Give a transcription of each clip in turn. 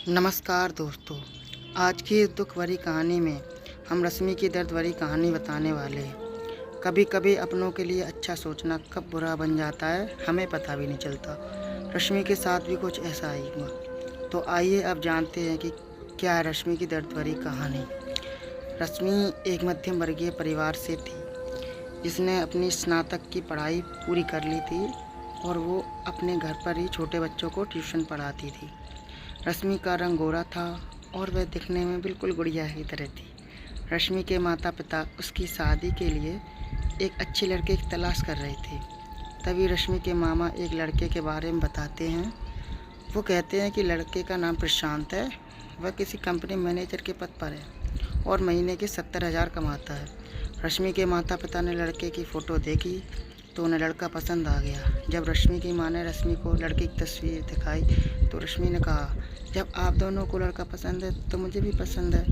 नमस्कार दोस्तों। आज की इस दुख भरी कहानी में हम रश्मि की दर्द भरी कहानी बताने वाले हैं। कभी कभी अपनों के लिए अच्छा सोचना कब बुरा बन जाता है हमें पता भी नहीं चलता। रश्मि के साथ भी कुछ ऐसा ही हुआ। तो आइए अब जानते हैं कि क्या है रश्मि की दर्द भरी कहानी। रश्मि एक मध्यम वर्गीय परिवार से थी जिसने अपनी स्नातक की पढ़ाई पूरी कर ली थी और वो अपने घर पर ही छोटे बच्चों को ट्यूशन पढ़ाती थी। रश्मि का रंग गोरा था और वह दिखने में बिल्कुल गुड़िया की तरह थी। रश्मि के माता पिता उसकी शादी के लिए एक अच्छे लड़के की तलाश कर रहे थे। तभी रश्मि के मामा एक लड़के के बारे में बताते हैं। वो कहते हैं कि लड़के का नाम प्रशांत है। वह किसी कंपनी मैनेजर के पद पर है और महीने के 70,000 कमाता है। रश्मि के माता पिता ने लड़के की फ़ोटो देखी तो उन्हें लड़का पसंद आ गया। जब रश्मि की माँ ने रश्मि को लड़के की तस्वीर दिखाई तो रश्मि ने कहा, जब आप दोनों को लड़का पसंद है तो मुझे भी पसंद है।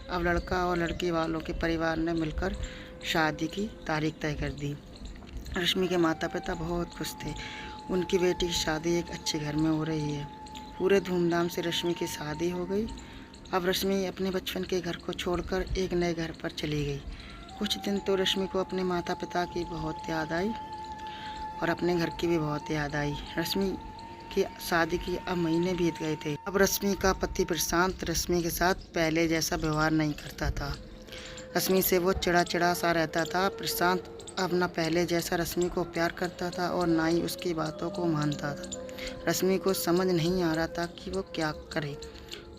अब लड़का और लड़की वालों के परिवार ने मिलकर शादी की तारीख तय कर दी। रश्मि के माता पिता बहुत खुश थे। उनकी बेटी की शादी एक अच्छे घर में हो रही है। पूरे धूमधाम से रश्मि की शादी हो गई। अब रश्मि अपने बचपन के घर को छोड़कर एक नए घर पर चली गई। कुछ दिन तो रश्मि को अपने माता पिता की बहुत याद आई और अपने घर की भी बहुत याद आई। रश्मि की शादी की अब महीने बीत गए थे। अब रश्मि का पति प्रशांत रश्मि के साथ पहले जैसा व्यवहार नहीं करता था। रश्मि से वो चिड़ा सा रहता था। प्रशांत अब न पहले जैसा रश्मि को प्यार करता था और ना ही उसकी बातों को मानता था। रश्मि को समझ नहीं आ रहा था कि वो क्या करे।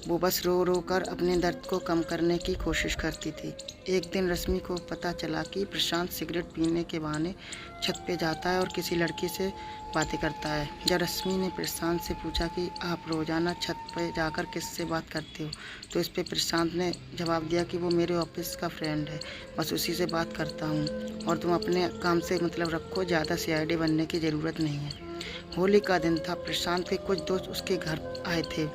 वो बस रो रो कर अपने दर्द को कम करने की कोशिश करती थी। एक दिन रश्मि को पता चला कि प्रशांत सिगरेट पीने के बहाने छत पे जाता है और किसी लड़की से बातें करता है। जब रश्मि ने प्रशांत से पूछा कि आप रोज़ाना छत पे जाकर किससे बात करते हो, तो इस पे प्रशांत ने जवाब दिया कि वो मेरे ऑफिस का फ्रेंड है, बस उसी से बात करता हूँ और तुम अपने काम से मतलब रखो, ज़्यादा सीआईडी बनने की ज़रूरत नहीं है। होली का दिन था। प्रशांत के कुछ दोस्त उसके घर आए थे।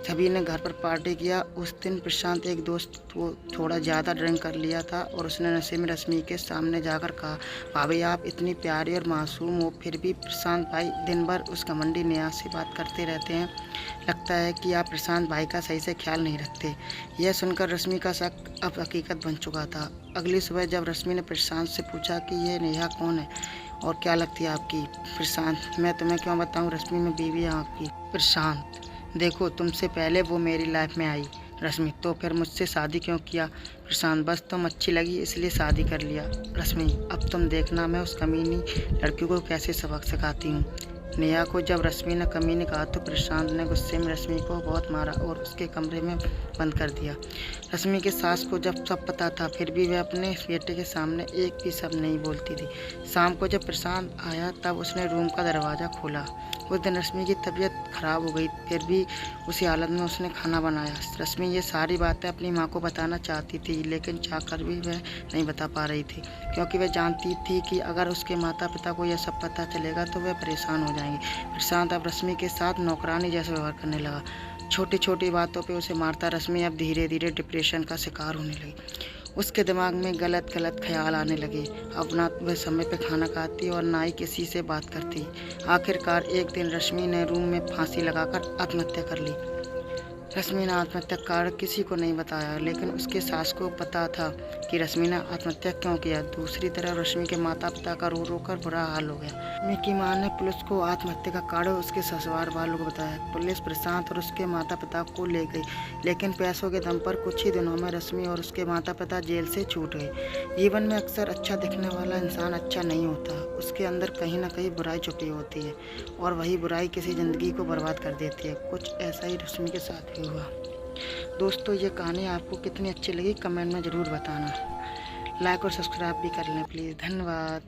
सभी ने घर पर पार्टी किया। उस दिन प्रशांत एक दोस्त को थोड़ा ज़्यादा ड्रिंक कर लिया था और उसने नशे में रश्मि के सामने जाकर कहा, भाभी आप इतनी प्यारी और मासूम हो फिर भी प्रशांत भाई दिन भर उस घमंडी नेहा से बात करते रहते हैं। लगता है कि आप प्रशांत भाई का सही से ख्याल नहीं रखते। यह सुनकर रश्मि का शक अब हकीकत बन चुका था। अगली सुबह जब रश्मि ने प्रशांत से पूछा कि ये नेहा कौन है और क्या लगती है आपकी। प्रशांत, मैं तुम्हें क्यों बताऊँ, रश्मि में बीवी है आपकी। प्रशांत, देखो तुमसे पहले वो मेरी लाइफ में आई। रश्मि, तो फिर मुझसे शादी क्यों किया। प्रशांत, बस तुम अच्छी लगी इसलिए शादी कर लिया। रश्मि, अब तुम देखना मैं उस कमीनी लड़की को कैसे सबक सिखाती हूँ। नेहा को जब रश्मि ने कमीनी कहा तो प्रशांत ने गुस्से में रश्मि को बहुत मारा और उसके कमरे में बंद कर दिया। रश्मि के सास को जब सब पता था फिर भी वह अपने बेटे के सामने एक भी शब्द नहीं बोलती थी। शाम को जब प्रशांत आया तब उसने रूम का दरवाज़ा खोला। उस दिन रश्मि की तबीयत खराब हो गई, फिर भी उसी हालत में उसने खाना बनाया। रश्मि ये सारी बातें अपनी माँ को बताना चाहती थी लेकिन चाहकर भी वह नहीं बता पा रही थी, क्योंकि वह जानती थी कि अगर उसके माता पिता को यह सब पता चलेगा तो वह परेशान हो जाएंगे। प्रशांत अब रश्मि के साथ नौकरानी जैसा व्यवहार करने लगा। छोटी छोटी बातों पे उसे मारता। रश्मि अब धीरे धीरे डिप्रेशन का शिकार होने लगी। उसके दिमाग में गलत गलत ख्याल आने लगे। अब ना वह समय पे खाना खाती और ना ही किसी से बात करती। आखिरकार एक दिन रश्मि ने रूम में फांसी लगाकर आत्महत्या कर ली। रश्मि ने आत्महत्या का कारण किसी को नहीं बताया लेकिन उसके सास को पता था कि रश्मि ने आत्महत्या क्यों किया। दूसरी तरफ रश्मि के माता पिता का रो रो कर बुरा हाल हो गया। रश्मि की मां ने पुलिस को आत्महत्या का कारण उसके ससुराल वालों को बताया। पुलिस प्रशांत और उसके माता पिता को ले गई लेकिन पैसों के दम पर कुछ ही दिनों में रश्मि और उसके माता पिता जेल से छूट गए। जीवन में अक्सर अच्छा दिखने वाला इंसान अच्छा नहीं होता। उसके अंदर कहीं ना कहीं बुराई छुपी होती है और वही बुराई किसी ज़िंदगी को बर्बाद कर देती है। कुछ ऐसा ही रश्मि के साथ भी हुआ। दोस्तों, ये कहानी आपको कितनी अच्छी लगी कमेंट में ज़रूर बताना। लाइक और सब्सक्राइब भी कर लें प्लीज़। धन्यवाद।